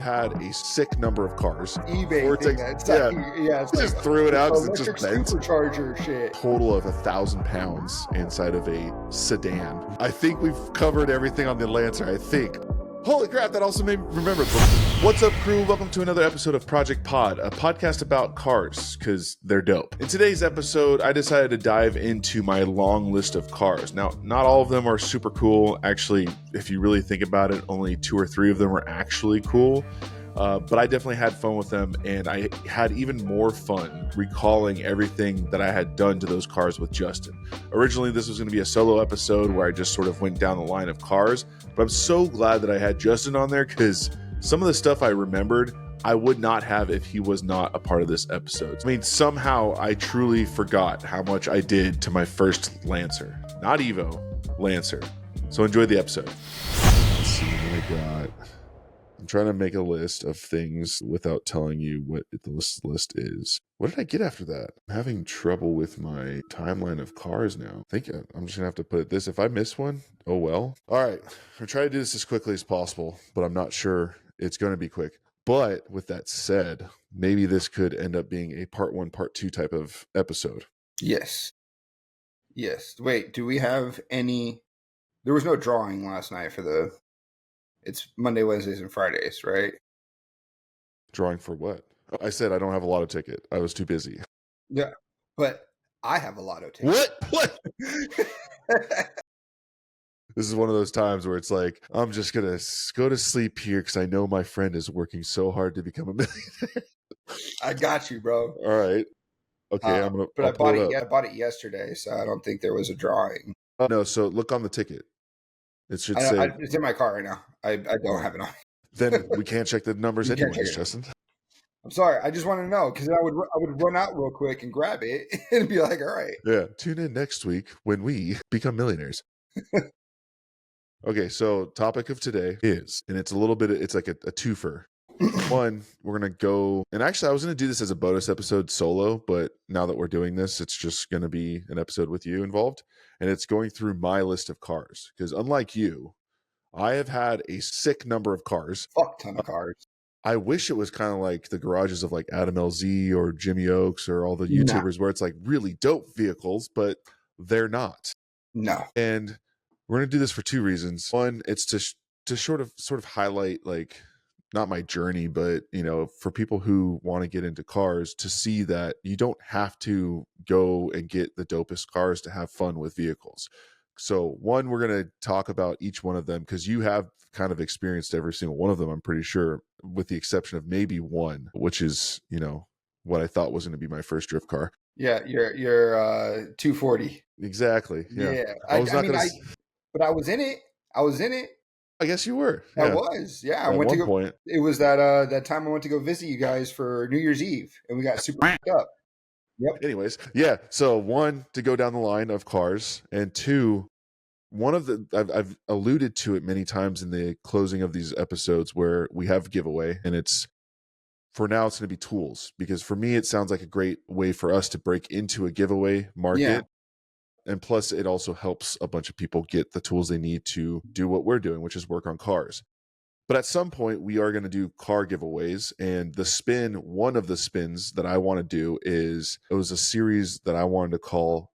had a sick number of cars. eBay thing. It's Just threw it out because it just bent. Supercharger shit. Total of 1,000 pounds inside of a sedan. I think we've covered everything on the Lancer. I think. Holy crap, that also made me remember. What's up, crew? Welcome to another episode of Project Pod, a podcast about cars, because they're dope. In today's episode, I decided to dive into my long list of cars. Now, not all of them are super cool. Actually, if you really think about it, only 2 or 3 of them are actually cool. But I definitely had fun with them, and I had even more fun recalling everything that I had done to those cars with Justin. Originally, this was going to be a solo episode where I just sort of went down the line of cars, but I'm so glad that I had Justin on there because some of the stuff I remembered, I would not have if he was not a part of this episode. I mean, somehow I truly forgot how much I did to my first Lancer. Not Evo, Lancer. So enjoy the episode. Let's see what I got. I'm trying to make a list of things without telling you what the list is. What did I get after that? I'm having trouble with my timeline of cars now. I think I'm just going to have to put it this. If I miss one, oh well. All right. I'm trying to do this as quickly as possible, but I'm not sure it's going to be quick. But with that said, maybe this could end up being a part 1, part 2 type of episode. Yes. Wait, do we have any... There was no drawing last night for the... It's Monday, Wednesdays, and Fridays, right? Drawing for what? I said I don't have a lotto ticket. I was too busy. Yeah, but I have a lotto ticket. What? This is one of those times where it's like, I'm just going to go to sleep here because I know my friend is working so hard to become a millionaire. I got you, bro. All right. Okay, I'm going to... But I bought it yesterday, so I don't think there was a drawing. No, so look on the ticket. It should say... it's in my car right now. I don't have it on. Then we can't check the numbers anyways, Justin. I'm sorry. I just want to know because I would run out real quick and grab it and be like, all right. Yeah. Tune in next week when we become millionaires. Okay, so topic of today is, and it's a little bit, it's like a twofer. One, we're going to go, and actually I was going to do this as a bonus episode solo, but now that we're doing this, it's just going to be an episode with you involved. And it's going through my list of cars. Because unlike you, I have had a sick number of cars. Fuck ton of cars. I wish it was kind of like the garages of like Adam LZ or Jimmy Oaks or all the YouTubers where it's like really dope vehicles, but they're not. No. And we're going to do this for 2 reasons. One, it's to sort of highlight, like, not my journey, but, you know, for people who want to get into cars, to see that you don't have to go and get the dopest cars to have fun with vehicles. So one, we're going to talk about each one of them because you have kind of experienced every single one of them, I'm pretty sure, with the exception of maybe one, which is, you know, what I thought was going to be my first drift car. Yeah, your 240. Exactly. Yeah. But I was in it. I guess you were. I was. Yeah. I went to go. Point. It was that time I went to go visit you guys for New Year's Eve, and we got super up. Yep. Anyways, yeah. So 1, to go down the line of cars, and 2, one of the I've alluded to it many times in the closing of these episodes where we have giveaway, and it's for now it's going to be tools, because for me it sounds like a great way for us to break into a giveaway market. Yeah. And plus, it also helps a bunch of people get the tools they need to do what we're doing, which is work on cars. But at some point, we are going to do car giveaways. And one of the spins that I want to do it was a series that I wanted to call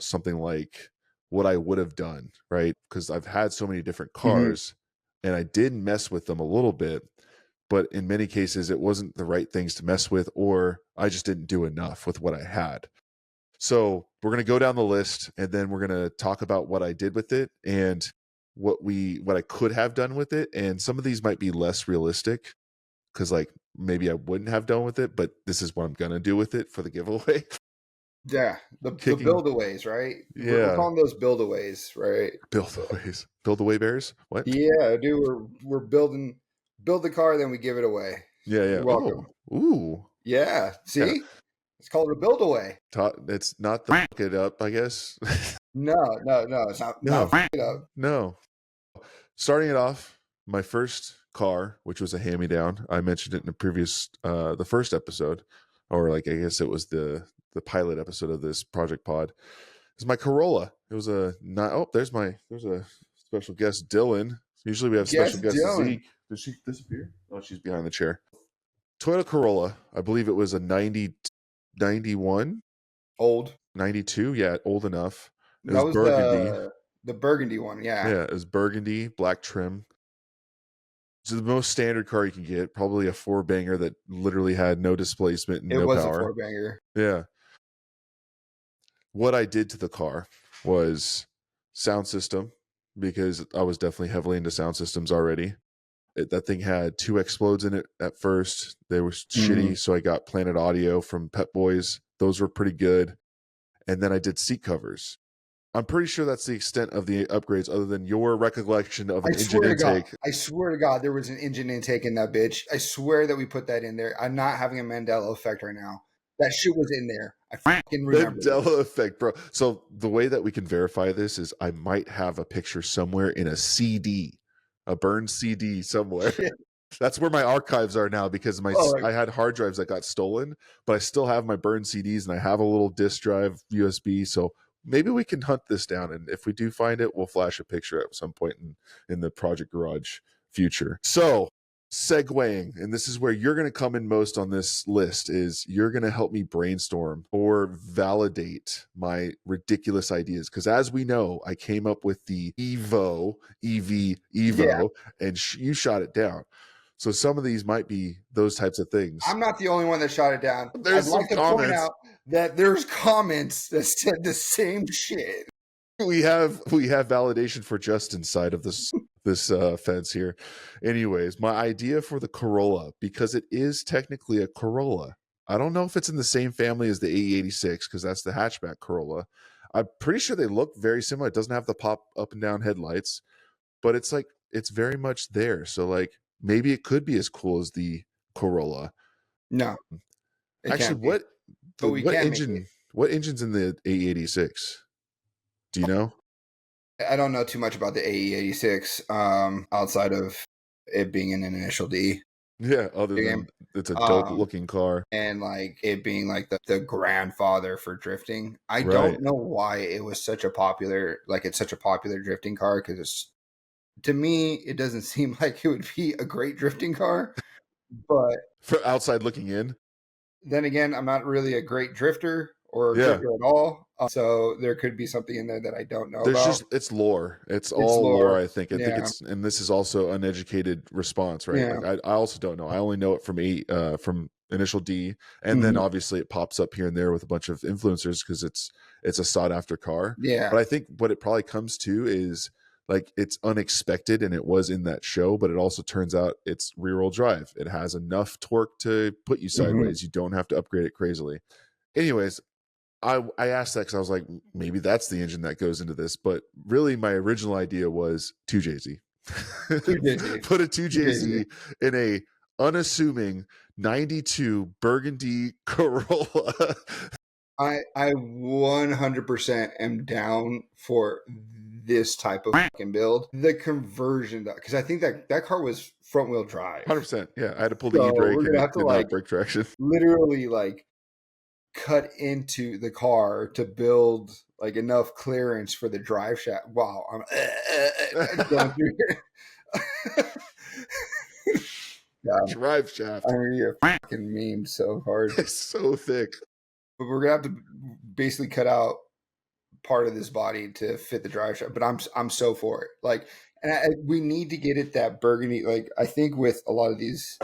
something like What I Would Have Done, right? Because I've had so many different cars, and I did mess with them a little bit. But in many cases, it wasn't the right things to mess with, or I just didn't do enough with what I had. So we're going to go down the list, and then we're going to talk about what I did with it and what I could have done with it. And some of these might be less realistic because, like, maybe I wouldn't have done with it, but this is what I'm going to do with it for the giveaway. Yeah. The build-aways, right? Yeah. We're calling those build-aways, right? Build-aways. Build-away bears? What? Yeah, dude. We're build the car, then we give it away. Yeah. You're welcome. Oh. Ooh. Yeah. See? Yeah. It's called a build-away. It's not the fuck it up, I guess. No. It's not. No. Fuck it up. No. Starting it off, my first car, which was a hand-me-down. I mentioned it in the previous, the first episode, or like I guess it was the pilot episode of this Project Pod. It's my Corolla. It was there's a special guest, Dylan. Usually we have special guest Zeke. Did she disappear? Oh, she's behind the chair. Toyota Corolla. I believe it was a 91, Old. 92. Yeah, old enough. It That was was burgundy. the burgundy one. Yeah. Yeah, it was burgundy, black trim. So the most standard car you can get, probably a 4-banger that literally had no displacement and It no was power. a 4-banger. Yeah. What I did to the car was sound system, because I was definitely heavily into sound systems already. That thing had 2 explodes in it at first. They were shitty, so I got Planet Audio from Pep Boys. Those were pretty good. And then I did seat covers. I'm pretty sure that's the extent of the upgrades, other than your recollection of an engine intake. I swear to God, there was an engine intake in that bitch. I swear that we put that in there. I'm not having a Mandela effect right now. That shit was in there. I fucking remember. Mandela effect, bro. So the way that we can verify this is I might have a picture somewhere in a CD, a burned CD somewhere. Shit. That's where my archives are now, because I had hard drives that got stolen, but I still have my burned CDs, and I have a little disk drive USB. So maybe we can hunt this down, and if we do find it, we'll flash a picture at some point in the Project Garage future. So segueing, and this is where you're going to come in most on this list, is you're going to help me brainstorm or validate my ridiculous ideas, because as we know, I came up with the Evo, and you shot it down. So some of these might be those types of things. I'm not the only one that shot it down. There's some comments. Point out that there's comments that said the same shit. We have validation for Justin's side of this fence here. Anyways, my idea for the Corolla, because it is technically a Corolla. I don't know if it's in the same family as the AE86, because that's the hatchback Corolla. I'm pretty sure they look very similar. It doesn't have the pop up and down headlights, but it's very much there. So like maybe it could be as cool as the Corolla. No. Actually, what engine's in the AE86? Do you know? I don't know too much about the AE86 outside of it being an initial D. Yeah, other than it's a dope looking car. And like it being like the grandfather for drifting. I don't know why it was such a popular, it's such a popular drifting car, because to me, it doesn't seem like it would be a great drifting car. But for outside looking in. Then again, I'm not really a great drifter or drifter at all. So there could be something in there that I don't know about. It's lore. It's all lore, I think. I think it's, and this is also uneducated response, right? Yeah. Like I also don't know. I only know it from Initial D, and then obviously it pops up here and there with a bunch of influencers, because it's a sought after car. Yeah. But I think what it probably comes to is like it's unexpected, and it was in that show, but it also turns out it's rear-wheel drive. It has enough torque to put you sideways. You don't have to upgrade it crazily. Anyways, I asked that because I was like, maybe that's the engine that goes into this. But really, my original idea was 2JZ. Put a 2JZ in a unassuming 92 burgundy Corolla. I 100% am down for this type of fucking build. The conversion, because I think that car was front wheel drive. 100%. Yeah, I had to pull the e-brake and have to brake traction. Literally cut into the car to build enough clearance for the drive shaft. Wow, I'm going through here. Drive shaft. I mean, you're fucking meme so hard. It's so thick. But we're gonna have to basically cut out part of this body to fit the drive shaft. But I'm so for it. We need to get it that burgundy. I think with a lot of these,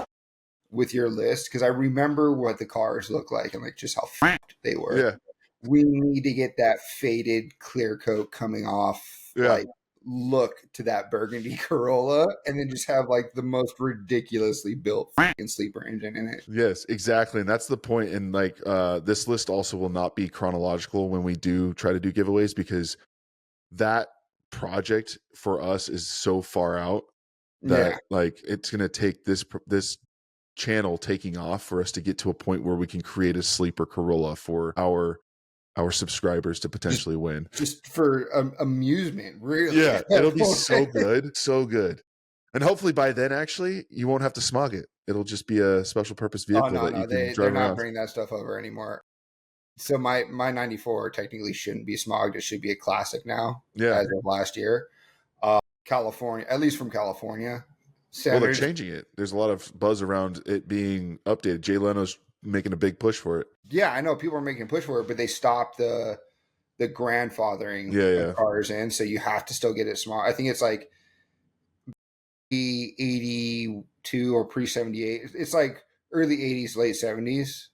with your list, because I remember what the cars look like and just how fucked they were. Yeah. We need to get that faded clear coat coming off. Yeah. Look to that burgundy Corolla, and then just have the most ridiculously built fucking sleeper engine in it. Yes, exactly. And that's the point. And this list also will not be chronological when we do try to do giveaways, because that project for us is so far out that it's going to take this channel taking off for us to get to a point where we can create a sleeper Corolla for our subscribers to potentially win, just for amusement, really. Yeah, it'll be so good, and hopefully by then actually you won't have to smog it. It'll just be a special purpose vehicle that you can drive they're not around. bringing that stuff over anymore. So my 94 technically shouldn't be smogged. It should be a classic now, as of last year. California, at least from California. Well, they're Standards. changing it. There's a lot of buzz around it being updated. Jay Leno's making a big push for it. Yeah, I know people are making a push for it, but they stopped the grandfathering of cars in, so you have to still get it small. I think it's like E82 or pre-78. It's like early 80s, late 70s.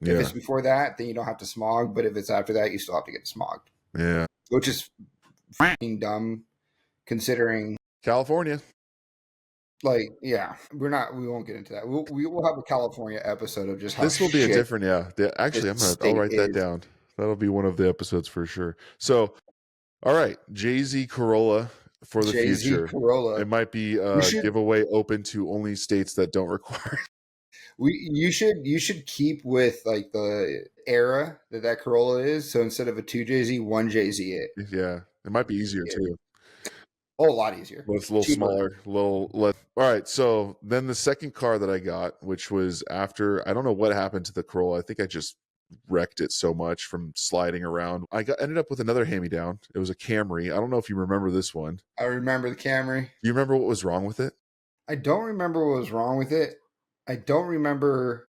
If it's before that, then you don't have to smog. But if it's after that, you still have to get smogged. Yeah. Which is fucking dumb considering California. Like, yeah, we won't get into that. We will have a California episode of just how this will be a different, actually, I'll write that down. That'll be one of the episodes for sure. So, all right, Jay-Z Corolla for the future. Corolla. It might be a giveaway open to only states that don't require. You should keep with like the era that Corolla is. So instead of a 2 Jay-Z, 1 Jay-Z. Yeah, it might be easier too. Oh, a lot easier. But it's a little smaller, a little less. All right, so then the second car that I got, which was after, I don't know what happened to the Corolla. I think I just wrecked it so much from sliding around. Ended up with another hand-me-down. It was a Camry. I don't know if you remember this one. I remember the Camry. Do you remember what was wrong with it? I don't remember what was wrong with it. I don't remember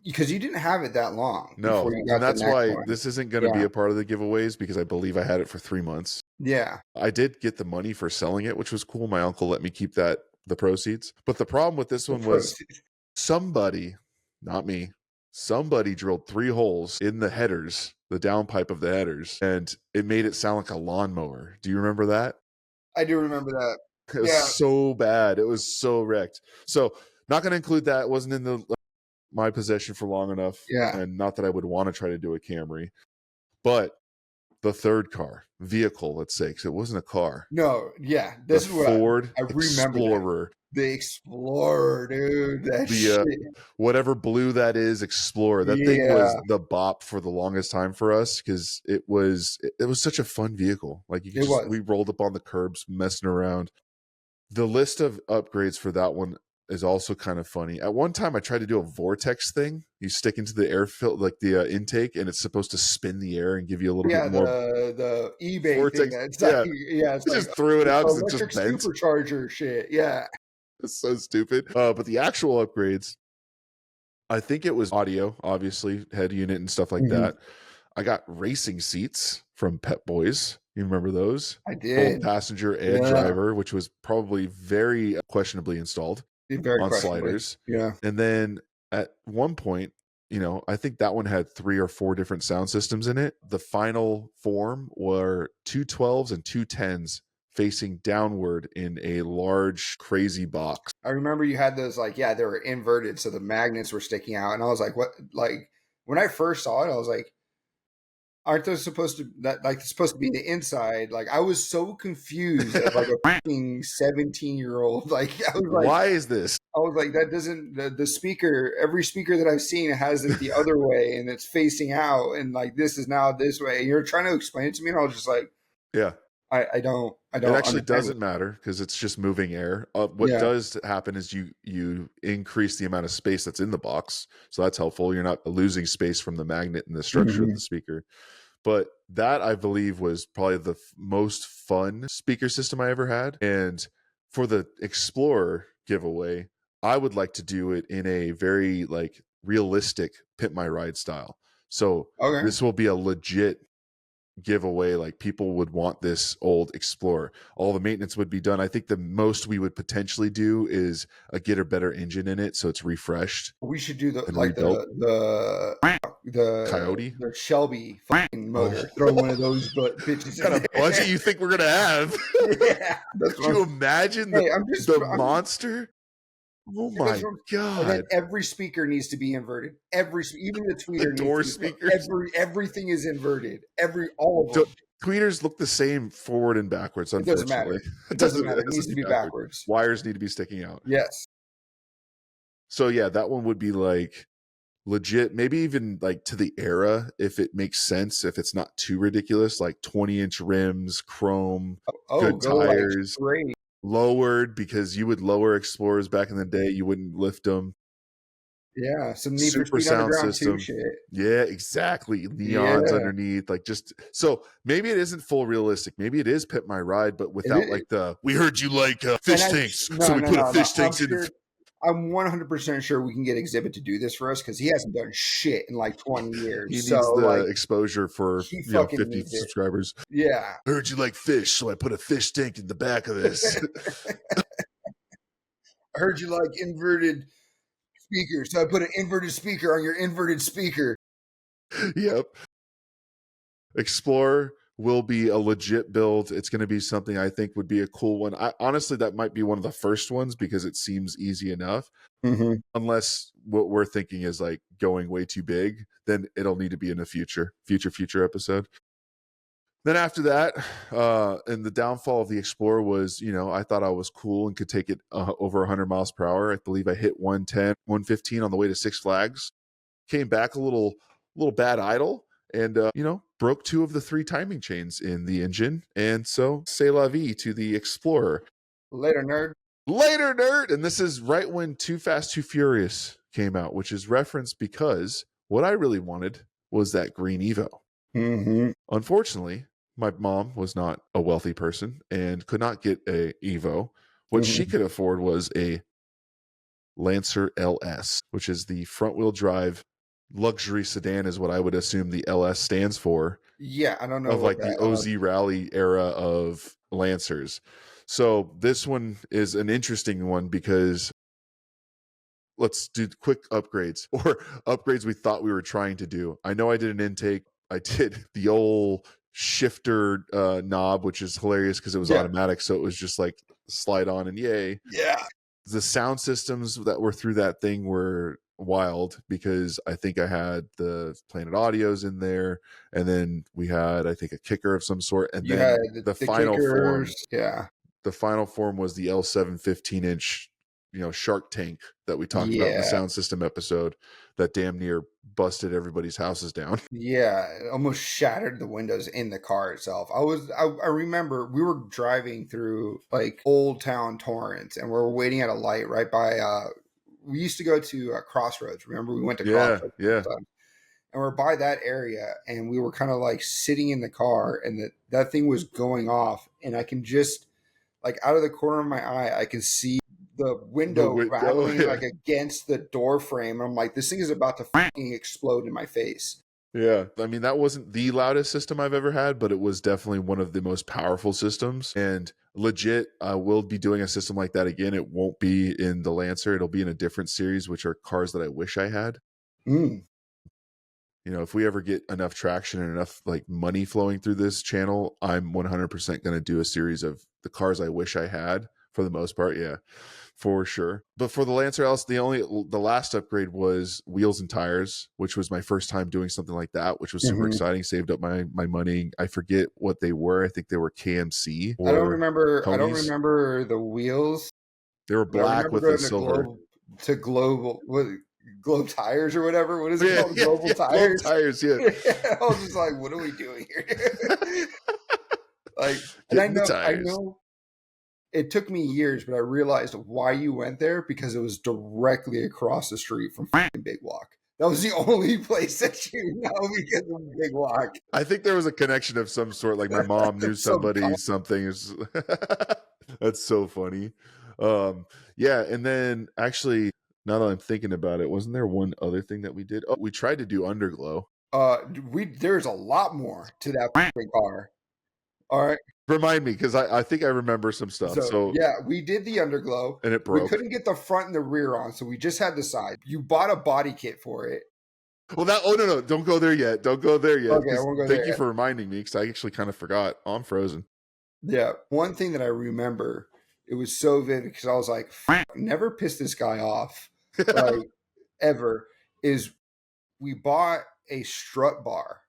because you didn't have it that long. No, and that's why this isn't going to be a part of the giveaways because I believe I had it for 3 months. Yeah. I did get the money for selling it, which was cool. My uncle let me keep the proceeds. But the problem with this one was somebody, not me, somebody drilled 3 holes in the headers, the downpipe of the headers, and it made it sound like a lawnmower. Do you remember that? I do remember that. It was so bad. It was so wrecked. So not going to include that. It wasn't in my possession for long enough. Yeah. And not that I would want to try to do a Camry. But the third vehicle, let's say, because it wasn't a car. No, yeah. This is what Ford I remember. Explorer. The Explorer, dude. That shit. Whatever blue that is, Explorer. That thing was the bop for the longest time for us because it was such a fun vehicle. Like we rolled up on the curbs, messing around. The list of upgrades for that one is also kind of funny. At one time, I tried to do a vortex thing. You stick into the air filter, like the intake, and it's supposed to spin the air and give you a little bit more. The eBay vortex thing. It's just threw it out because it just bent. Supercharger shit. Yeah, it's so stupid. But the actual upgrades, I think it was audio, obviously head unit and stuff like that. I got racing seats from Pep Boys. You remember those? I did. Both passenger and driver, which was probably very questionably installed on sliders. Yeah. And then at one point, I think that one had 3 or 4 different sound systems in it. The final form were 2 12s and 2 10s facing downward in a large, crazy box. I remember you had those they were inverted, so the magnets were sticking out. And I was like, what? Like, when I first saw it, I was like, aren't those supposed to be the inside? Like, I was so confused as like a fucking 17-year-old. Like, I was like, why is this? I was like, that doesn't the speaker, every speaker that I've seen has it the other way and it's facing out, and like this is now this way. And you're trying to explain it to me, and I was just like, yeah. I don't. It actually doesn't matter because it's just moving air. What does happen is you increase the amount of space that's in the box, so that's helpful. You're not losing space from the magnet and the structure of the speaker. But that, I believe, was probably the most fun speaker system I ever had. And for the Explorer giveaway, I would like to do it in a very realistic Pimp My Ride style. So this will be a legit giveaway. Like, people would want this old Explorer. All the maintenance would be done. I think the most we would potentially do is get a better engine in it so it's refreshed. We should do the Coyote, the Shelby fucking motor. Throw one of those bitches. What kind of budget you think we're gonna have? Yeah, could you imagine the monster? Oh my god! And then every speaker needs to be inverted. Even the tweeter, the door speakers. Everything is inverted. All of them. Tweeters look the same forward and backwards. Unfortunately, it doesn't matter. It needs to be backwards. Wires need to be sticking out. Yes. So yeah, that one would be legit. Maybe even to the era, if it makes sense. If it's not too ridiculous, 20-inch rims, chrome, good tires. Lowered, because you would lower Explorers back in the day. You wouldn't lift them. Yeah, some Need for super Speed sound Underground 2 system. shit. Yeah, exactly. Neons Yeah, underneath, like just so maybe it isn't full realistic. Maybe it is Pit My Ride, but it without is. like the we heard you like And fish tanks, so no, we no, put a no, no. fish tanks in. I'm 100% sure we can get Exhibit to do this for us because he hasn't done shit in like 20 He years. So needs the like exposure for he fucking 50 needs it. subscribers. Yeah. I heard you like fish, so I put a fish tank in the back of this. I heard you like inverted speakers, so I put an inverted speaker on your inverted speaker. Yep. Explorer will be a legit build. It's going to be something I think would be a cool one. Honestly, that might be one of the first ones because it seems easy enough. Mm-hmm. Unless what we're thinking is like going way too big, then it'll need to be in a future episode. Then after that, and the downfall of the Explorer was, I thought I was cool and could take it over 100 miles per hour. I believe I hit 110, 115 on the way to Six Flags. Came back a little bad idle, and broke 2 of the 3 timing chains in the engine. And so, c'est la vie to the Explorer. Later, nerd. Later, nerd. And this is right when Too Fast, Too Furious came out, which is referenced because what I really wanted was that green Evo. Mm-hmm. Unfortunately, my mom was not a wealthy person and could not get a Evo. What she could afford was a Lancer LS, which is the front wheel drive luxury sedan, is what I would assume the LS stands for. Yeah, I don't know Of what like the OZ Rally era of Lancers. So this one is an interesting one because let's do quick upgrades or upgrades we thought we were trying to do. I know I did an intake. I did the old shifter knob, which is hilarious because it was automatic. So it was just like slide on and yay. Yeah. The sound systems that were through that thing were wild because I think I had the Planet Audios in there, and then we had, I think, a kicker of some sort, and You then had the final form. kickers. Yeah. The final form was the L7 15-inch, Shark Tank that we talked about in the sound system episode that damn near busted everybody's houses down. Yeah, it almost shattered the windows in the car itself. I remember we were driving through like Old Town Torrance, and we were waiting at a light right by we used to go to Crossroads. Remember, we went to Crossroads and we're by that area, and we were kind of like sitting in the car, and that thing was going off, and I can just like out of the corner of my eye, I can see the window rattling like against the door frame. I'm like, this thing is about to fucking explode in my face. Yeah. I mean, that wasn't the loudest system I've ever had, but it was definitely one of the most powerful systems. And legit, I will be doing a system like that again. It won't be in the Lancer. It'll be in a different series, which are cars that I wish I had. If we ever get enough traction and enough like money flowing through this channel, I'm 100% going to do a series of the cars I wish I had for the most part. Yeah, for sure. But for the Lancer LS, the last upgrade was wheels and tires, which was my first time doing something like that, which was super exciting. Saved up my money. I forget what they were. I think they were KMC. I don't remember. Tony's. I don't remember the wheels. They were black with a silver. Globe tires or whatever. What is it called? Global tires. Globe tires. Yeah. I was just like, what are we doing here? Like, and I know. It took me years, but I realized why you went there because it was directly across the street from Big Walk. That was the only place that you know because of Big Walk. I think there was a connection of some sort. Like my mom knew somebody, something. That's so funny. Yeah. And then actually, now that I'm thinking about it, wasn't there one other thing that we did? Oh, we tried to do underglow. There's a lot more to that car. All right. Remind me, because I think I remember some stuff. So yeah, we did the underglow. And it broke. We couldn't get the front and the rear on, so we just had the side. You bought a body kit for it. Well, no, don't go there yet. Don't go there yet. Okay, I won't go there. Thank you for reminding me, because I actually kind of forgot. Oh, I'm frozen. Yeah, one thing that I remember, it was so vivid because I was like, never piss this guy off, like ever. Is we bought a strut bar.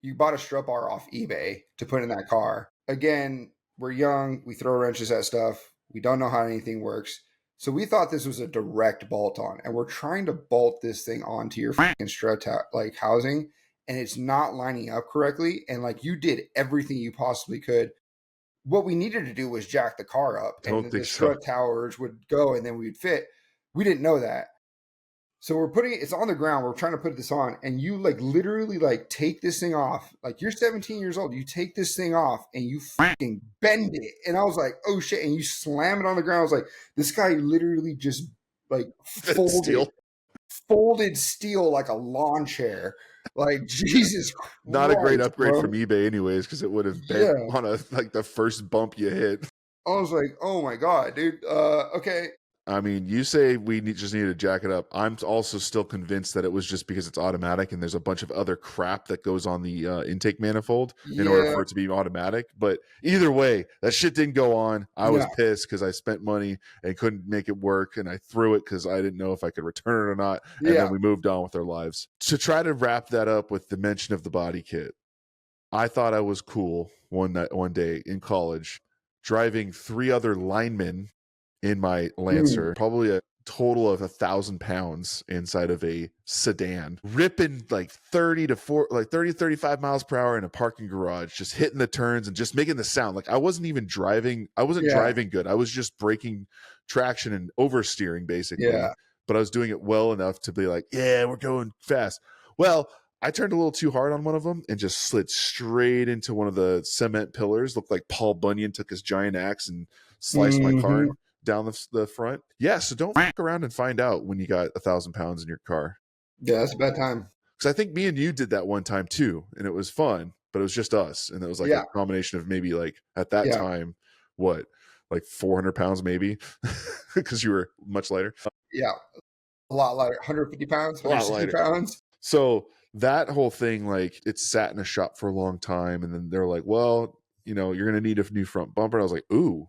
You bought a strut bar off eBay to put in that car. Again, we're young. We throw wrenches at stuff. We don't know how anything works. So we thought this was a direct bolt on, and we're trying to bolt this thing onto your fucking strut like housing, and it's not lining up correctly. And like you did everything you possibly could. What we needed to do was jack the car up, and the strut towers would go, and then we'd fit. We didn't know that. So we're putting it's on the ground. We're trying to put this on, and you like literally like take this thing off. Like you're 17 years old. You take this thing off and you fucking bend it. And I was like, oh shit. And you slam it on the ground. I was like, this guy literally just like folded steel like a lawn chair. Like Jesus Christ. Not a great upgrade from eBay anyways, because it would have been on like the first bump you hit. I was like, oh my God, dude. Okay. I mean, you say we just need to jack it up. I'm also still convinced that it was just because it's automatic and there's a bunch of other crap that goes on the intake manifold in order for it to be automatic. But either way, that shit didn't go on. I was pissed because I spent money and couldn't make it work. And I threw it because I didn't know if I could return it or not. And then we moved on with our lives. To try to wrap that up with the mention of the body kit, I thought I was cool one day in college, driving 3 other linemen in my Lancer, probably a total of 1,000 pounds inside of a sedan, ripping like 35 miles per hour in a parking garage, just hitting the turns and just making the sound. Like I wasn't even driving. I wasn't driving good. I was just breaking traction and oversteering basically. But I was doing it well enough to be like, yeah, we're going fast. Well, I turned a little too hard on one of them and just slid straight into one of the cement pillars. Looked like Paul Bunyan took his giant axe and sliced my car down the front. Yeah, so don't fuck around and find out when you got 1,000 pounds in your car. Yeah, that's a bad time. Because I think me and you did that one time too, and it was fun, but it was just us. And it was like a combination of maybe like at that time, what, like 400 pounds maybe? Because you were much lighter. Yeah, a lot lighter. 150 pounds, 160 pounds. So that whole thing, like it sat in a shop for a long time. And then they're like, well, you know, you're going to need a new front bumper. And I was like, ooh.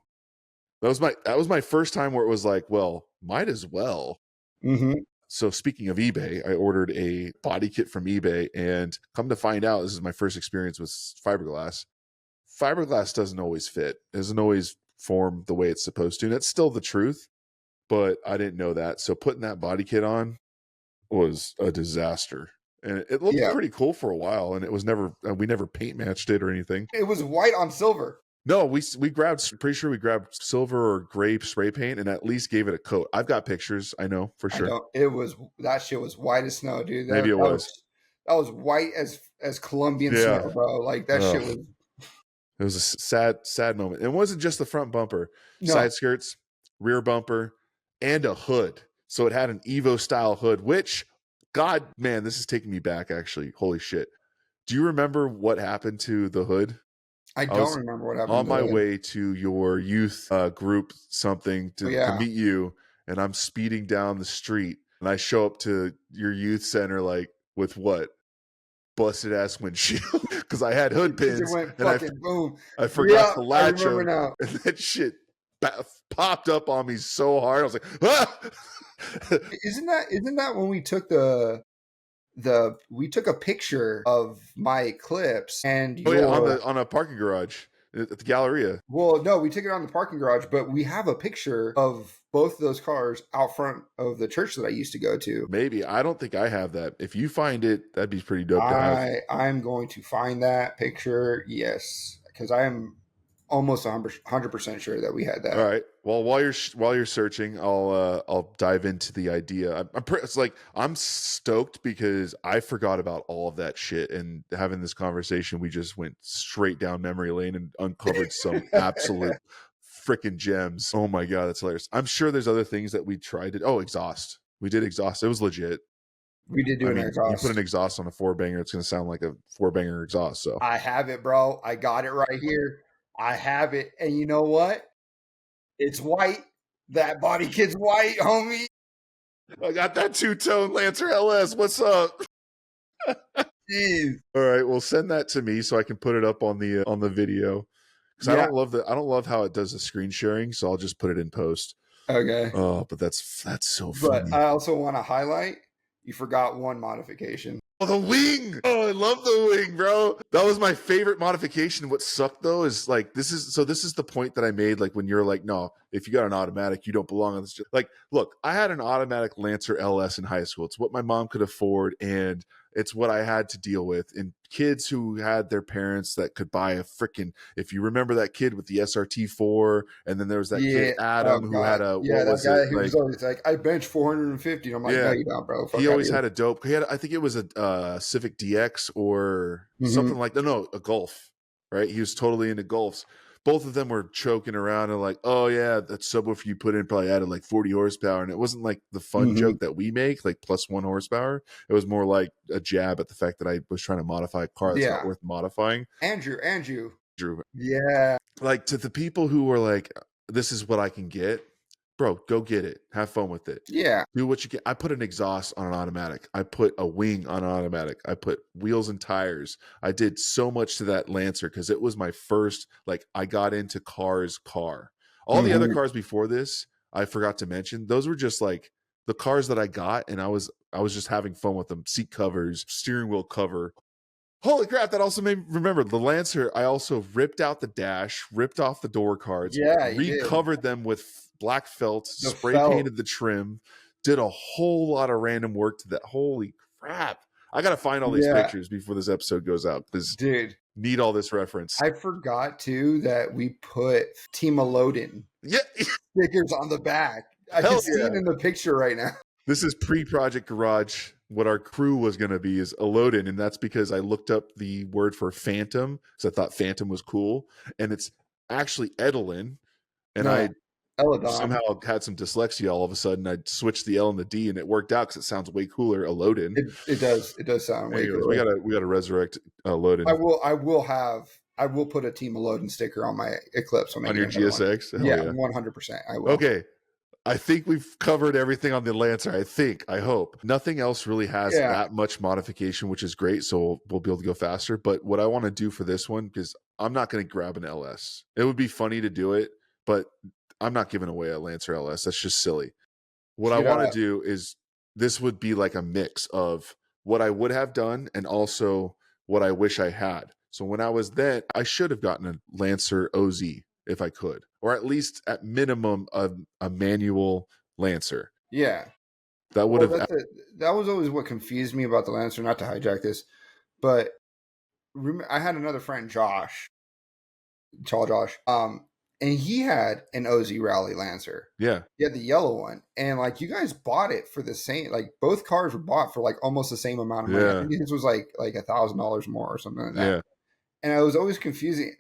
That was my first time where it was like, well, might as well. So speaking of eBay, I ordered a body kit from eBay, and come to find out, this is my first experience with fiberglass. Fiberglass doesn't always fit. It doesn't always form the way it's supposed to. And that's still the truth, but I didn't know that. So putting that body kit on was a disaster. And it looked pretty cool for a while, and it was we never paint matched it or anything. It was white on silver. No, we grabbed, pretty sure we grabbed silver or gray spray paint and at least gave it a coat. I've got pictures. I know for sure. That shit was white as snow, dude. Maybe it was. That was white as Colombian snow, bro. Like that shit was. It was a sad moment. It wasn't just the front bumper, side skirts, rear bumper, and a hood. So it had an Evo style hood, which, God, man, this is taking me back actually. Holy shit. Do you remember what happened to the hood? I don't remember what happened. On my way to your youth group something to meet you, and I'm speeding down the street, and I show up to your youth center like with what? Busted ass windshield because I had hood pins. It went fucking boom. I forgot to latch them, and that shit popped up on me so hard. I was like, ah! Isn't that when we took we took a picture of my clips and on a parking garage at the Galleria. Well, no, we took it on the parking garage, but we have a picture of both of those cars out front of the church that I used to go to. Maybe. I don't think I have that. If you find it, that'd be pretty dope to have. I'm going to find that picture, yes, because I am almost 100% sure that we had that. All right. Well, while you're searching, I'll dive into the idea. I'm stoked because I forgot about all of that shit, and having this conversation, we just went straight down memory lane and uncovered some absolute freaking gems. Oh my God, that's hilarious. I'm sure there's other things that we tried to. Oh, exhaust. We did exhaust. It was legit. We did do an exhaust. You put an exhaust on a 4-banger, it's going to sound like a 4-banger exhaust. So I have it, bro. I got it right here. I have it. And you know what? It's white. That body kit's white, homie. I got that 2-tone Lancer LS. What's up? Jeez. All right, well, send that to me so I can put it up on the video. Because I don't love how it does the screen sharing, so I'll just put it in post. Okay. Oh, but that's so funny. But I also want to highlight, you forgot one modification. Oh, the wing. Oh, I love the wing, bro. That was my favorite modification. What sucked though is like this is the point that I made. Like when you're like, no, if you got an automatic, you don't belong on this. Like, look, I had an automatic Lancer LS in high school. It's what my mom could afford, and it's what I had to deal with. And kids who had their parents that could buy a freaking, if you remember that kid with the SRT4, and then there was that Yeah. kid Adam Oh who had God. a, Yeah, what that was it guy who was like? always like, I bench 450. And I'm like, no, Yeah, you don't, bro. Fuck he out of always here. had a dope. He had, I think it was a Civic DX or Mm-hmm. something like that. No, a Golf, right? He was totally into Golfs. Both of them were choking around and like, oh yeah, that subwoofer you put in probably added like 40 horsepower. And it wasn't like the fun Mm-hmm. joke that we make, like +1 horsepower. It was more like a jab at the fact that I was trying to modify a car that's not Yeah. worth modifying. Andrew. Drew, Yeah. like to the people who were like, this is what I can get, bro, go get it. Have fun with it. Yeah. Do what you can. I put an exhaust on an automatic. I put a wing on an automatic. I put wheels and tires. I did so much to that Lancer because it was my first, like, I got into car. All the other Mm-hmm. cars before this, I forgot to mention, those were just like the cars that I got, and I was just having fun with them. Seat covers, steering wheel cover. Holy crap, that also made me remember the Lancer. I also ripped out the dash, ripped off the door cards, Yeah, you did. recovered them with black felt, The spray felt. painted the trim, did a whole lot of random work to that. Holy crap. I got to find all these Yeah. pictures before this episode goes out because Dude, need all this reference. I forgot too that we put Team Loden Yeah. stickers on the back. I Hell can see yeah. it in the picture right now. This is pre-Project Garage. What our crew was going to be is Elodin, and that's because I looked up the word for phantom because I thought phantom was cool, and it's actually Edelin, and No, I Eladon. somehow had some dyslexia all of a sudden. I switched the L and the D, and it worked out because it sounds way cooler. Elodin. It does sound way Anyways, cooler. we gotta resurrect Elodin I will put a Team Loden sticker on my Eclipse when I on get your another one. GSX. Hell Yeah, yeah. 100%. I will. Okay. I think we've covered everything on the Lancer. I hope. Nothing else really has that much modification, which is great. So we'll be able to go faster. But what I want to do for this one, because I'm not going to grab an LS. It would be funny to do it, but I'm not giving away a Lancer LS. That's just silly. What I want to do is this would be like a mix of what I would have done and also what I wish I had. So when I was then, I should have gotten a Lancer OZ if I could, or at least at minimum a manual Lancer. Yeah. That would have. That was always what confused me about the Lancer, not to hijack this, but I had another friend, Josh, and he had an OZ Rally Lancer. Yeah. He had the yellow one. And like you guys bought it for the same, like both cars were bought for like almost the same amount of money. I think his was like $1,000 more or something like that. Yeah. And I was always confusing.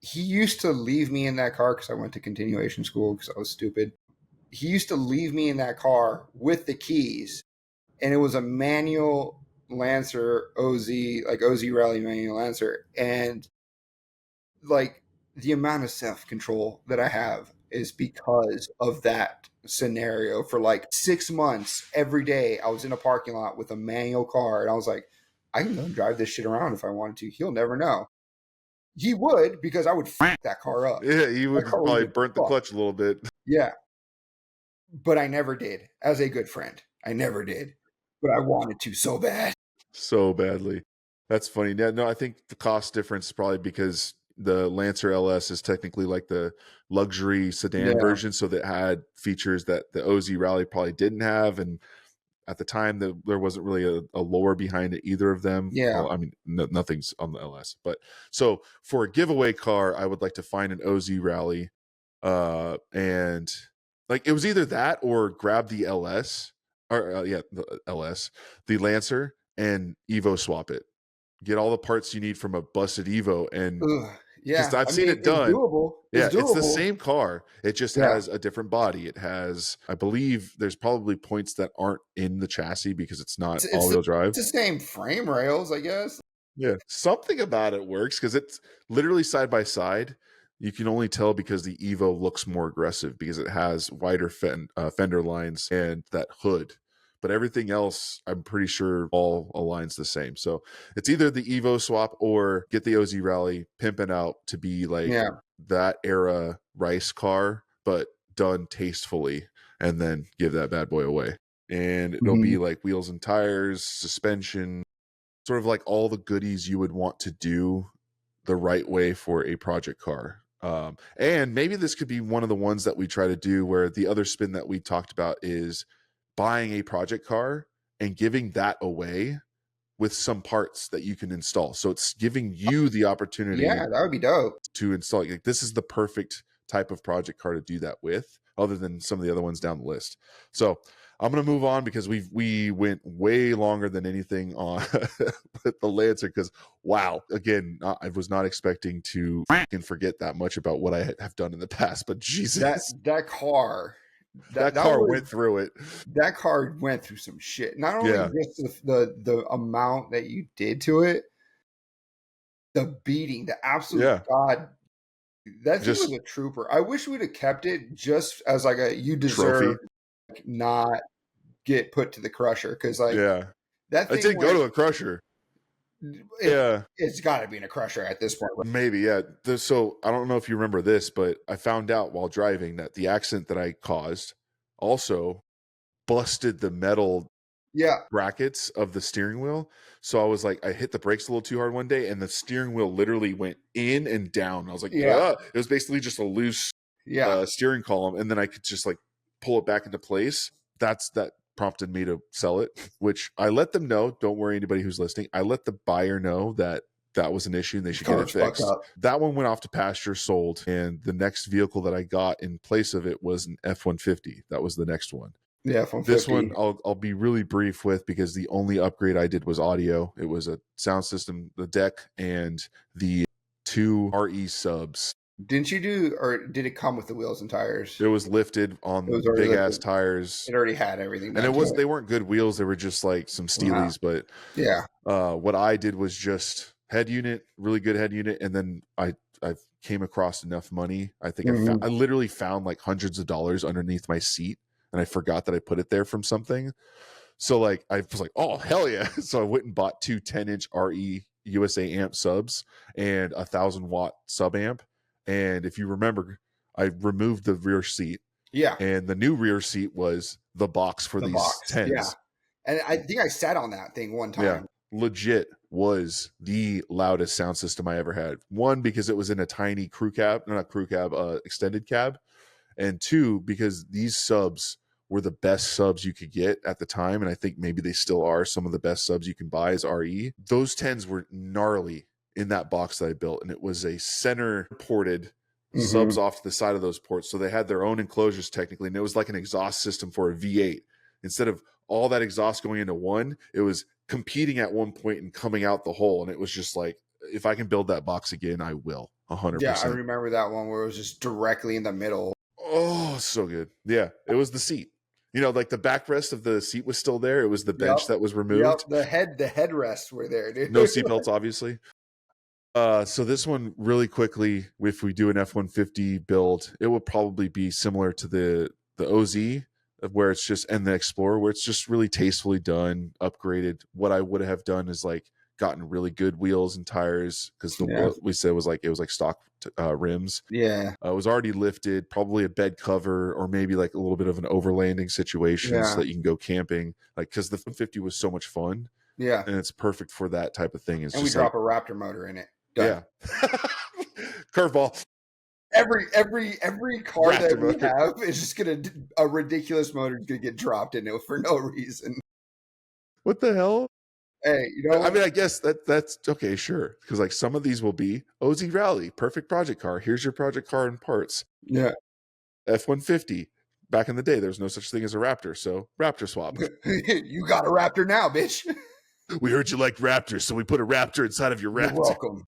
He used to leave me in that car because I went to continuation school because I was stupid. He used to leave me in that car with the keys, and it was a manual Lancer OZ, like OZ Rally manual Lancer. And like the amount of self-control that I have is because of that scenario. For like 6 months, every day I was in a parking lot with a manual car, and I was like, I can go drive this shit around if I wanted to. He'll never know. He would, because I would f that car up. Yeah, he would probably burnt the clutch a little bit. Yeah. But I never did. As a good friend, I never did. But I wanted to so bad. So badly. That's funny. Yeah, no, I think the cost difference is probably because the Lancer LS is technically like the luxury sedan version, so that had features that the OZ Rally probably didn't have, and at the time there wasn't really a lore behind it, either of them. Yeah. Well, I mean, nothing's on the LS, but so for a giveaway car, I would like to find an OZ Rally, and like it was either that or grab the LS, or the LS, the Lancer, and Evo swap it. Get all the parts you need from a busted Evo, and yeah, I've seen it done. It's doable. It's the same car. It just has a different body. It has, I believe, there's probably points that aren't in the chassis because it's not all-wheel drive. It's the same frame rails, I guess. Yeah, something about it works because it's literally side by side. You can only tell because the Evo looks more aggressive because it has wider fender lines and that hood. But everything else, I'm pretty sure all aligns the same. So it's either the Evo swap or get the OZ Rally, pimp it out to be like that era rice car, but done tastefully, and then give that bad boy away. And it'll be like wheels and tires, suspension, sort of like all the goodies you would want to do the right way for a project car. And maybe this could be one of the ones that we try to do, where the other spin that we talked about is buying a project car and giving that away with some parts that you can install. So it's giving you the opportunity Yeah, that would be dope. to install. Like, this is the perfect type of project car to do that with, other than some of the other ones down the list. So I'm going to move on because we went way longer than anything on with the Lancer, because wow, again, I was not expecting to forget that much about what I have done in the past, but Jesus, That car, that car went through it. That car went through some shit. Not only Yeah. just the amount that you did to it, the beating, the absolute God. That thing was a trooper. I wish we'd have kept it just as like a you deserve like, not get put to the crusher, because like that thing I did go to a crusher. It's got to be in a crusher at this point. Maybe, yeah. So I don't know if you remember this, but I found out while driving that the accident that I caused also busted the metal brackets of the steering wheel. So I was like, I hit the brakes a little too hard one day, and the steering wheel literally went in and down. I was like, it was basically just a loose steering column, and then I could just like pull it back into place. That prompted me to sell it, which I let them know. Don't worry, anybody who's listening. I let the buyer know that was an issue and they should get it fixed. That one went off to pasture, sold, and the next vehicle that I got in place of it was an F-150. That was the next one. Yeah, F-150. This one I'll be really brief with, because the only upgrade I did was audio. It was a sound system, the deck, and the 2 RE subs. Didn't you do, or did it come with the wheels and tires? It was lifted on big ass tires. It already had everything. And they weren't good wheels. They were just like some Steelies. But what I did was just head unit, really good head unit. And then I came across enough money. I think I literally found like hundreds of dollars underneath my seat, and I forgot that I put it there from something. So like, I was like, oh, hell yeah. So I went and bought 2 10-inch RE USA amp subs and 1,000-watt sub amp. And if you remember, I removed the rear seat. Yeah. And the new rear seat was the box for these 10s. Yeah. And I think I sat on that thing one time. Yeah. Legit was the loudest sound system I ever had. One, because it was in a tiny extended cab. And 2, because these subs were the best subs you could get at the time. And I think maybe they still are some of the best subs you can buy as RE. Those 10s were gnarly in that box that I built. And it was a center ported subs off to the side of those ports. So they had their own enclosures technically. And it was like an exhaust system for a V8. Instead of all that exhaust going into one, it was competing at one point and coming out the hole. And it was just like, if I can build that box again, I will. 100%. Yeah, I remember that one where it was just directly in the middle. Oh, so good. Yeah, it was the seat. You know, like the backrest of the seat was still there. It was the bench that was removed. The headrests were there, dude. No seatbelts, obviously. So this one, really quickly, if we do an F-150 build, it will probably be similar to the OZ, where it's just, and the Explorer, where it's just really tastefully done, upgraded. What I would have done is like gotten really good wheels and tires, because we said it was like stock rims. Yeah. It was already lifted, probably a bed cover, or maybe like a little bit of an overlanding situation so that you can go camping. Like, because the 150 was so much fun. Yeah. And it's perfect for that type of thing. And we drop a Raptor motor in it. Done. Yeah. Curveball. Every car Raptor that we have is just a ridiculous motor is gonna get dropped in it for no reason. What the hell? Hey, you know, I mean, I guess that's okay, sure. Because like some of these will be OZ Rally, perfect project car. Here's your project car and parts. Yeah. F-150. Back in the day, there was no such thing as a Raptor, so Raptor swap. You got a Raptor now, bitch. We heard you liked Raptors, so we put a Raptor inside of your Raptor. You're welcome.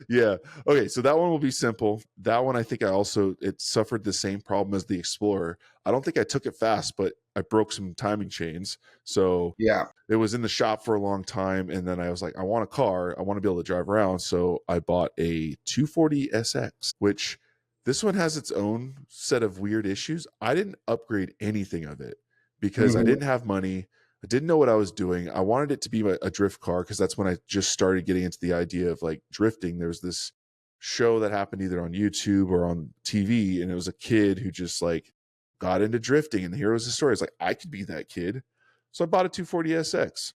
Yeah. Okay. So that one will be simple. That one, I think it suffered the same problem as the Explorer. I don't think I took it fast, but I broke some timing chains. So yeah, it was in the shop for a long time. And then I was like, I want a car. I want to be able to drive around. So I bought a 240 SX, which this one has its own set of weird issues. I didn't upgrade anything of it because I didn't have money. I didn't know what I was doing. I wanted it to be a drift car because that's when I just started getting into the idea of like drifting. There's this show that happened either on YouTube or on TV, and it was a kid who just like got into drifting. And here was the story. It's like, I could be that kid. So I bought a 240 SX.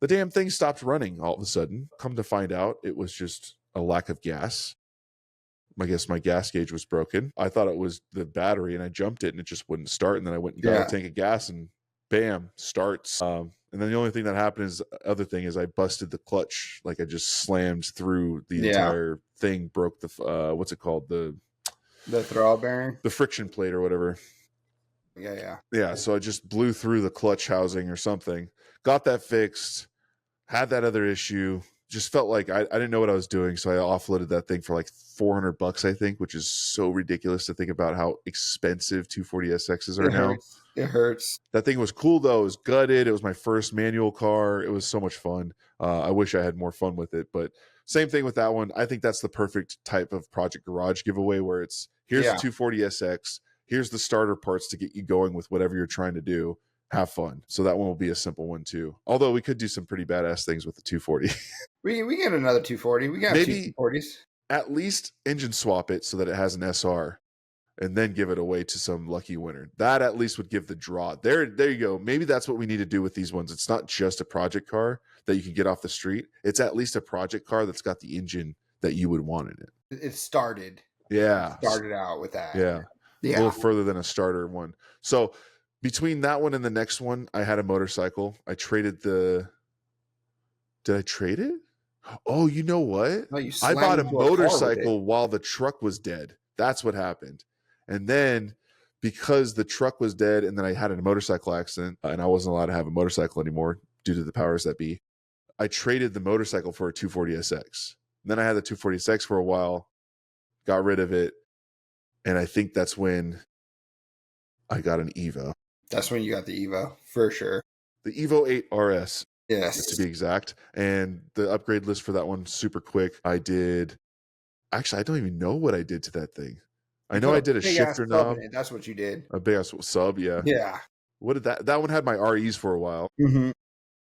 The damn thing stopped running all of a sudden. Come to find out, it was just a lack of gas. I guess my gas gauge was broken. I thought it was the battery, and I jumped it, and it just wouldn't start. And then I went and got a tank of gas, and bam, starts. And then the only thing that happened is, other thing is, I busted the clutch. Like, I just slammed through the entire thing, broke the what's it called, the throttle bearing, the friction plate or whatever. Yeah. So I just blew through the clutch housing or something. Got that fixed. Had that other issue. Just felt like I didn't know what I was doing, so I offloaded that thing for like $400, I think, which is so ridiculous to think about how expensive 240SXs are now. It hurts. That thing was cool though. It was gutted. It was my first manual car. It was so much fun. I wish I had more fun with it, but same thing with that one. I think that's the perfect type of Project Garage giveaway, where it's, here's the 240SX, here's the starter parts to get you going with whatever you're trying to do. Have fun. So that one will be a simple one too. Although we could do some pretty badass things with the 240. We get another 240. We got maybe 240s. At least engine swap it so that it has an SR, and then give it away to some lucky winner. That at least would give the draw. There you go. Maybe that's what we need to do with these ones. It's not just a project car that you can get off the street. It's at least a project car that's got the engine that you would want in it. It started. Yeah. It started out with that. Yeah. A little further than a starter one. So between that one and the next one, I had a motorcycle. I traded did I trade it? Oh, you know what? No, I bought a motorcycle while the truck was dead. That's what happened. And then because the truck was dead, and then I had a motorcycle accident, and I wasn't allowed to have a motorcycle anymore due to the powers that be, I traded the motorcycle for a 240SX. And then I had the 240SX for a while, got rid of it. And I think that's when I got an Evo. That's when you got the Evo, for sure. The Evo 8 RS. Yes. To be exact. And the upgrade list for that one, super quick. I don't even know what I did to that thing. I know I did a shifter knob. That's what you did. A big ass sub, yeah. Yeah. What did that one had my REs for a while. Mm-hmm.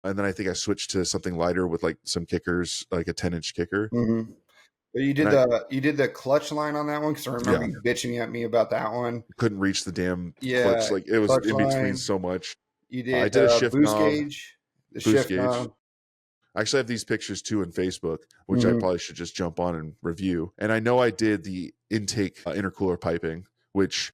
And then I think I switched to something lighter with like some kickers, like a 10-inch kicker. Mm-hmm. But you did the clutch line on that one, because I remember you bitching at me about that one. Couldn't reach the damn clutch. Like, it was in between so much. You did. I did a shift boost knob, gauge. The boost shift gauge. knob. I actually have these pictures too in Facebook, which I probably should just jump on and review. And I know I did the intake intercooler piping, which,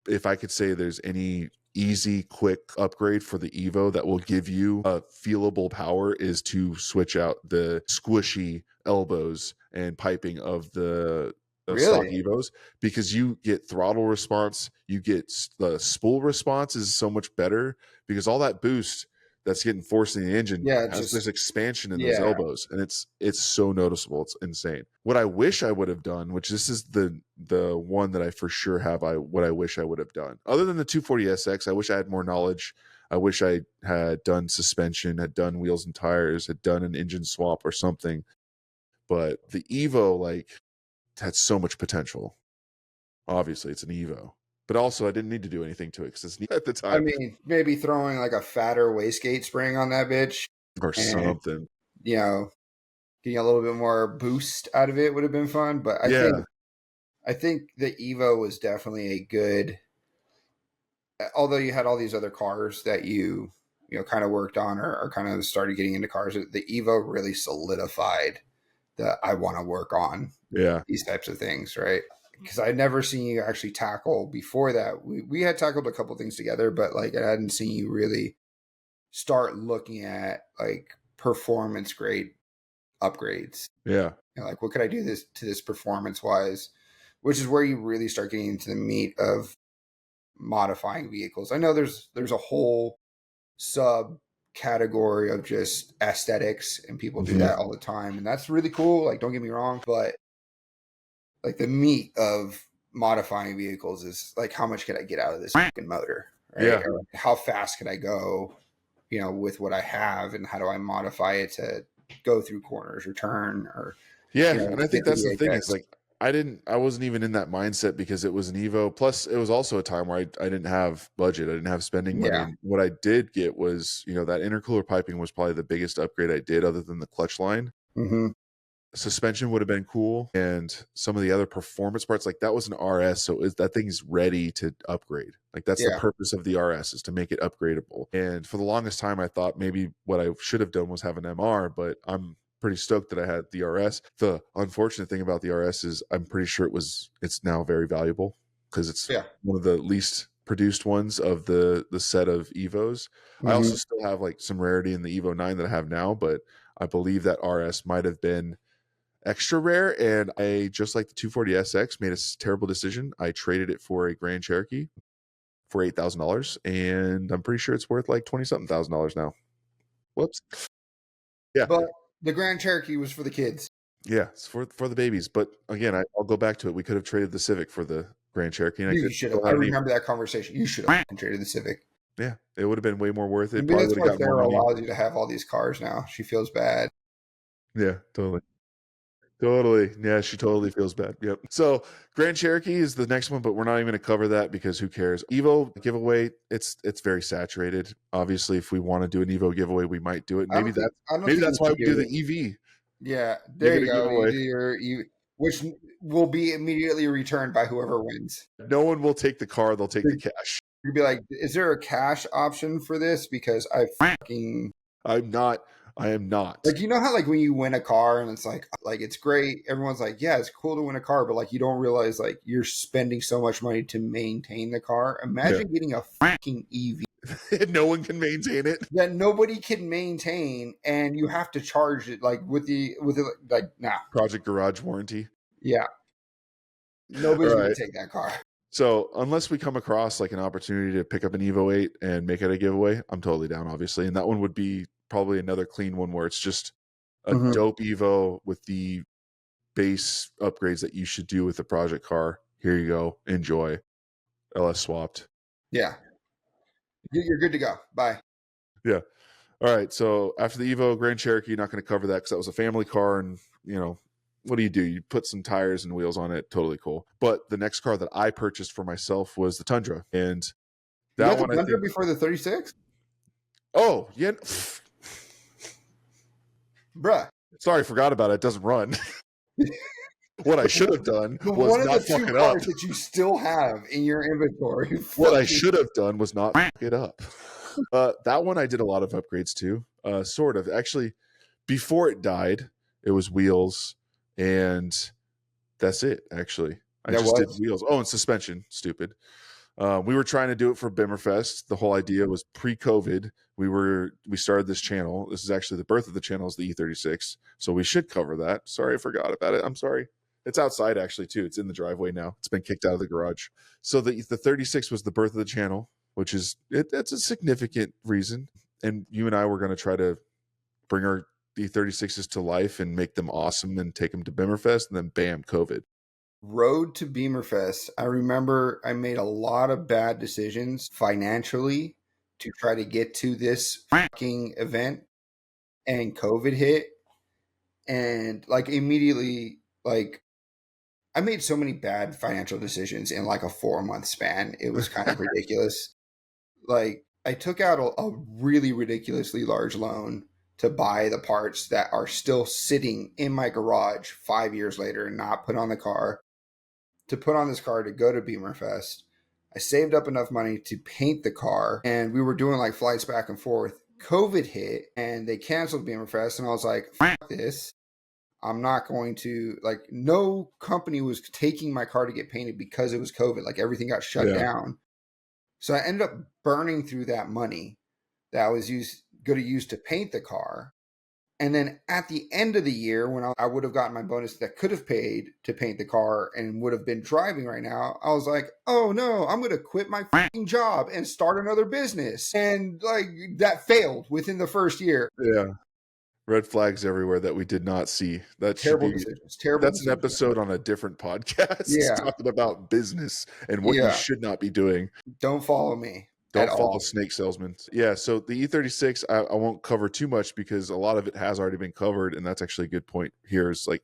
if I could say there's any easy, quick upgrade for the Evo that will give you a feelable power, is to switch out the squishy elbows and piping of the stock Evos, because you get throttle response, you get the spool response is so much better, because all that boost that's getting forced in the engine has this expansion in those elbows, and it's so noticeable. It's insane. What I wish I would have done, which this is the one that I for sure have, what I wish I would have done, other than the 240SX, I wish I had more knowledge. I wish I had done suspension, had done wheels and tires, had done an engine swap or something. But the Evo, like, had so much potential. Obviously, it's an Evo. But also, I didn't need to do anything to it, because it's neat at the time. I mean, maybe throwing like a fatter wastegate spring on that bitch. Or something. You know, getting a little bit more boost out of it would have been fun. But I think the Evo was definitely a good... Although you had all these other cars that you kind of worked on or kind of started getting into cars, the Evo really solidified that I want to work on these types of things, right? Because I'd never seen you actually tackle before that. We had tackled a couple things together, but like, I hadn't seen you really start looking at like performance grade upgrades. Yeah. Like, what could I do to this performance wise, which is where you really start getting into the meat of modifying vehicles. I know there's a whole sub category of just aesthetics, and people do that all the time, and that's really cool. Like, don't get me wrong, but like, the meat of modifying vehicles is like, how much can I get out of this fucking motor, right? Yeah. Or how fast can I go, with what I have, and how do I modify it to go through corners or turn or and I think that's the thing. It's like, I wasn't even in that mindset, because it was an Evo. Plus, it was also a time where I didn't have budget. I didn't have spending money. And what I did get was, that intercooler piping was probably the biggest upgrade I did, other than the clutch line. Mm-hmm. suspension would have been cool, and some of the other performance parts, like that was an RS, so that thing's ready to upgrade. Like that's the Yeah. purpose of the RS, is to make it upgradable. And for the longest time I thought maybe what I should have done was have an MR, but I'm pretty stoked that I had the RS. The unfortunate thing about the RS is I'm pretty sure it's now very valuable, because it's one of the least produced ones of the set of Evos. I also still have like some rarity in the Evo 9 that I have now, but I believe that RS might have been extra rare, and I, just like the 240SX, made a terrible decision. I traded it for a Grand Cherokee for $8,000, and I'm pretty sure it's worth like 20 something thousand dollars now. Whoops. Yeah, But the Grand Cherokee was for the kids. Yeah, it's for the babies. But again, I'll go back to it. We could have traded the Civic for the Grand Cherokee. And You should have. I remember that conversation. You should have traded the Civic. Yeah, it would have been way more worth it. Maybe that's why Sarah allows you to have all these cars now. She feels bad. Yeah, totally. Yeah, she totally feels bad. Yep. So Grand Cherokee is the next one, but we're not even going to cover that because who cares? Evo giveaway, it's very saturated. Obviously, if we want to do an Evo giveaway, we might do it. Maybe that's why we do the EV. Yeah, there you go. Which will be immediately returned by whoever wins. No one will take the car; they'll take the cash. You'd be like, "Is there a cash option for this?" Because I am not. Like, you know how like when you win a car and it's like it's great. Everyone's like, yeah, it's cool to win a car, but like you don't realize like you're spending so much money to maintain the car. Imagine getting a fucking EV. No one can maintain it. That nobody can maintain, and you have to charge it like with the Project Garage warranty. Yeah. Nobody's gonna take that car. So unless we come across like an opportunity to pick up an Evo 8 and make it a giveaway, I'm totally down, obviously. And that one would be probably another clean one where it's just a dope Evo with the base upgrades that you should do with the project car. Here you go. Enjoy. LS swapped. Yeah. You're good to go. Bye. Yeah. All right. So after the Evo Grand Cherokee, not going to cover that because that was a family car. And, you know, what do? You put some tires and wheels on it. Totally cool. But the next car that I purchased for myself was the Tundra. And that one, the Tundra before the 36? Oh, yeah. Bruh. Sorry, forgot about it. It doesn't run. What I should have done was not fuck it up. That you still have in your inventory. What I should have done was not fuck it up. That one I did a lot of upgrades to. Sort of. Actually, before it died, it was wheels, and that's it, actually. I just did wheels. Oh, and suspension. Stupid. We were trying to do it for Bimmerfest. The whole idea was pre-COVID. We started this channel. This is actually the birth of the channel, is the E36. So we should cover that. Sorry, I forgot about it. I'm sorry. It's outside actually too. It's in the driveway now. It's been kicked out of the garage. So the 36 was the birth of the channel, which is that's a significant reason. And you and I were going to try to bring our E36s to life and make them awesome and take them to Bimmerfest, and then bam, COVID. Road to Beamerfest, I remember I made a lot of bad decisions financially to try to get to this fucking event, and COVID hit, and like immediately, like I made so many bad financial decisions in like a 4-month span. It was kind of ridiculous. Like I took out a really ridiculously large loan to buy the parts that are still sitting in my garage 5 years later and not put on the car. To put on this car to go to Beamerfest. I saved up enough money to paint the car, and we were doing like flights back and forth. COVID hit and they canceled Beamerfest, and I was like, fuck this. I'm not going to, like, no company was taking my car to get painted because it was COVID. Like everything got shut down. So I ended up burning through that money that I was going to use to paint the car. And then at the end of the year, when I would have gotten my bonus that could have paid to paint the car and would have been driving right now, I was like, oh no, I'm going to quit my fucking job and start another business. And like that failed within the first year. Yeah. Red flags everywhere that we did not see. That terrible decisions. Terrible. That's an episode on a different podcast. Yeah. Talking about business and what you should not be doing. Don't follow me. Don't follow snake salesmen. Yeah, so the E36, I won't cover too much because a lot of it has already been covered, and that's actually a good point here. Is like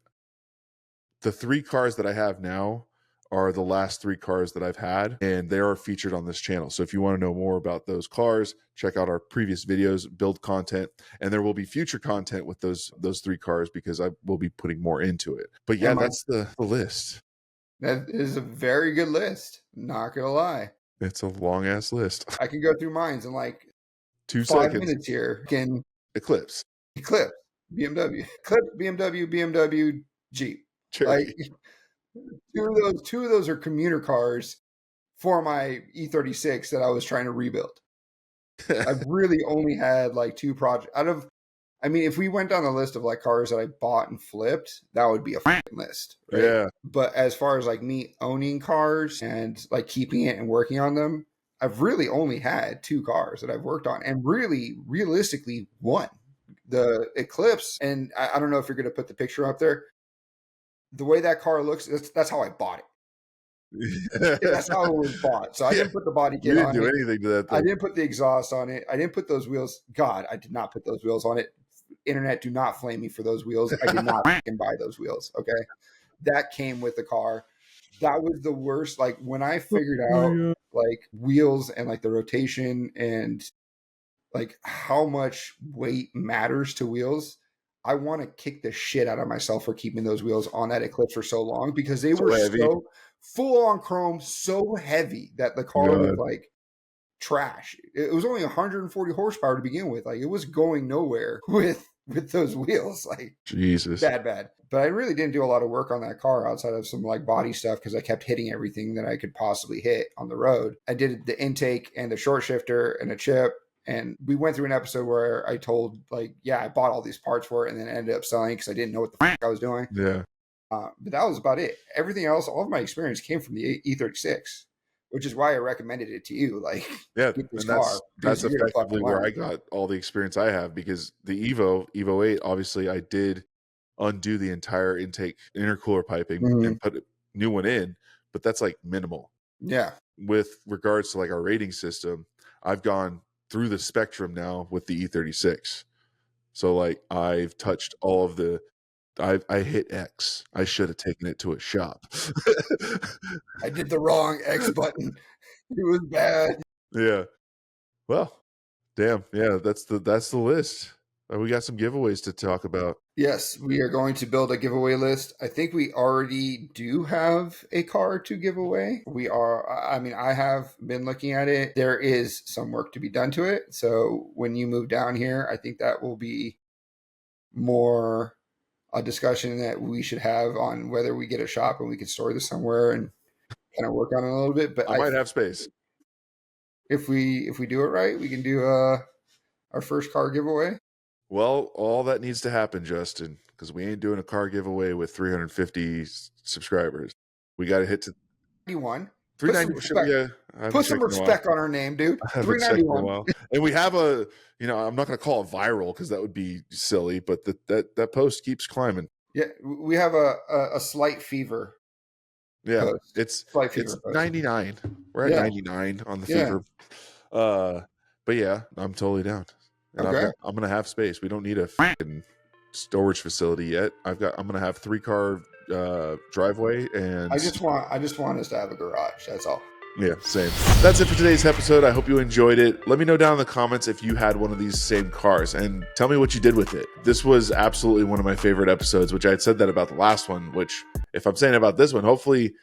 the 3 cars that I have now are the last 3 cars that I've had, and they are featured on this channel. So if you want to know more about those cars, check out our previous videos, build content, and there will be future content with those 3 cars because I will be putting more into it. But yeah, that's the list. That is a very good list. Not gonna lie. It's a long ass list. I can go through mines in like 2 5 seconds. minutes here. Can Eclipse, BMW, Eclipse, BMW, Jeep. Cherokee. Like two of those are commuter cars for my E36 that I was trying to rebuild. I've really only had like 2 projects out of. I mean, if we went down the list of like cars that I bought and flipped, that would be a fucking list, right? Yeah. But as far as like me owning cars and like keeping it and working on them, I've really only had 2 cars that I've worked on, and really, realistically, 1. The Eclipse, and I don't know if you're going to put the picture up there. The way that car looks, that's how I bought it. That's how it was bought. So I didn't put the body kit on it. You didn't do anything to that thing. I didn't put the exhaust on it. I didn't put those wheels. God, I did not put those wheels on it. Internet, do not flame me for those wheels. I did not fucking buy those wheels. Okay. That came with the car. That was the worst. Like when I figured out like wheels and like the rotation and like how much weight matters to wheels, I want to kick the shit out of myself for keeping those wheels on that Eclipse for so long because they were heavy. so full on chrome, so heavy that the car was like trash. It was only 140 horsepower to begin with. Like it was going nowhere with those wheels. Like Jesus, bad. But I really didn't do a lot of work on that car outside of some like body stuff because I kept hitting everything that I could possibly hit on the road. I did the intake and the short shifter and a chip. And we went through an episode where I told like, yeah, I bought all these parts for it and then ended up selling because I didn't know what the fuck I was doing. Yeah. But that was about it. Everything else, all of my experience came from the E36. Which is why I recommended it to you. Like, yeah, get this and car. That's effectively where I got all the experience I have because the Evo 8, obviously I did undo the entire intake intercooler piping and put a new one in, but that's like minimal. Yeah. With regards to like our rating system, I've gone through the spectrum now with the E36. So like I've touched all of the I hit X. I should have taken it to a shop. I did the wrong X button. It was bad. Yeah. Well, damn. Yeah, that's the list. We got some giveaways to talk about. Yes, we are going to build a giveaway list. I think we already do have a car to give away. I have been looking at it. There is some work to be done to it. So when you move down here, I think that will be more a discussion that we should have on whether we get a shop and we can store this somewhere and kind of work on it a little bit. But I might have space. If we do it right, we can do our first car giveaway. Well, all that needs to happen, Justin, because we ain't doing a car giveaway with 350 subscribers. We got to hit to 391. 391. Put some respect on our name, dude. 391. And we have I'm not going to call it viral because that would be silly, but that post keeps climbing. Yeah, we have a slight fever. Yeah, post. it's 99. We're at 99 on the fever. But yeah, I'm totally down. And okay. I'm going to have space. We don't need a fucking storage facility yet. I'm going to have 3-car driveway, and I just want us to have a garage. That's all. Yeah, same. That's it for today's episode. I hope you enjoyed it. Let me know down in the comments if you had one of these same cars and tell me what you did with it. This was absolutely one of my favorite episodes, which I had said that about the last one, which if I'm saying about this one, hopefully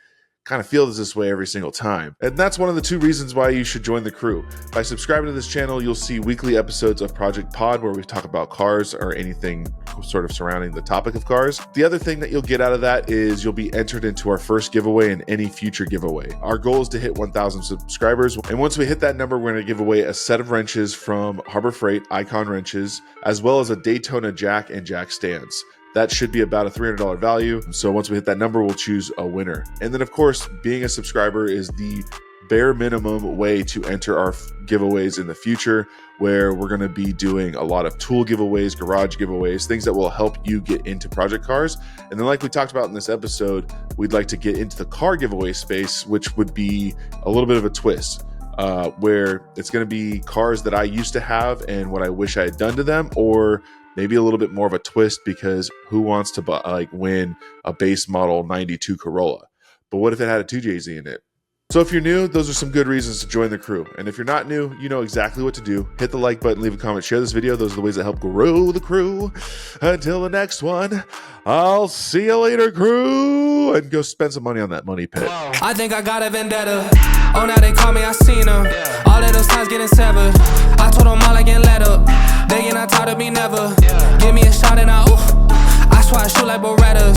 kind of feels this way every single time. And that's one of the 2 reasons why you should join the crew. By subscribing to this channel, you'll see weekly episodes of Project Pod where we talk about cars or anything sort of surrounding the topic of cars. The other thing that you'll get out of that is you'll be entered into our first giveaway and any future giveaway. Our goal is to hit 1,000 subscribers. And once we hit that number, we're going to give away a set of wrenches from Harbor Freight Icon Wrenches, as well as a Daytona jack and jack stands. That should be about a $300 value. So once we hit that number, we'll choose a winner. And then, of course, being a subscriber is the bare minimum way to enter our giveaways in the future, where we're going to be doing a lot of tool giveaways, garage giveaways, things that will help you get into project cars. And then like we talked about in this episode, we'd like to get into the car giveaway space, which would be a little bit of a twist. Where it's going to be cars that I used to have and what I wish I had done to them, or maybe a little bit more of a twist because who wants to win a base model 92 Corolla? But what if it had a 2JZ in it? So if you're new, those are some good reasons to join the crew. And if you're not new, you know exactly what to do. Hit the like button, leave a comment, share this video. Those are the ways that help grow the crew. Until the next one, I'll see you later, crew. And go spend some money on that money pit. I think I got a vendetta. Oh, now they call me, I seen them. All of those times getting severed. I told them all I can let up. They get not tired of me never.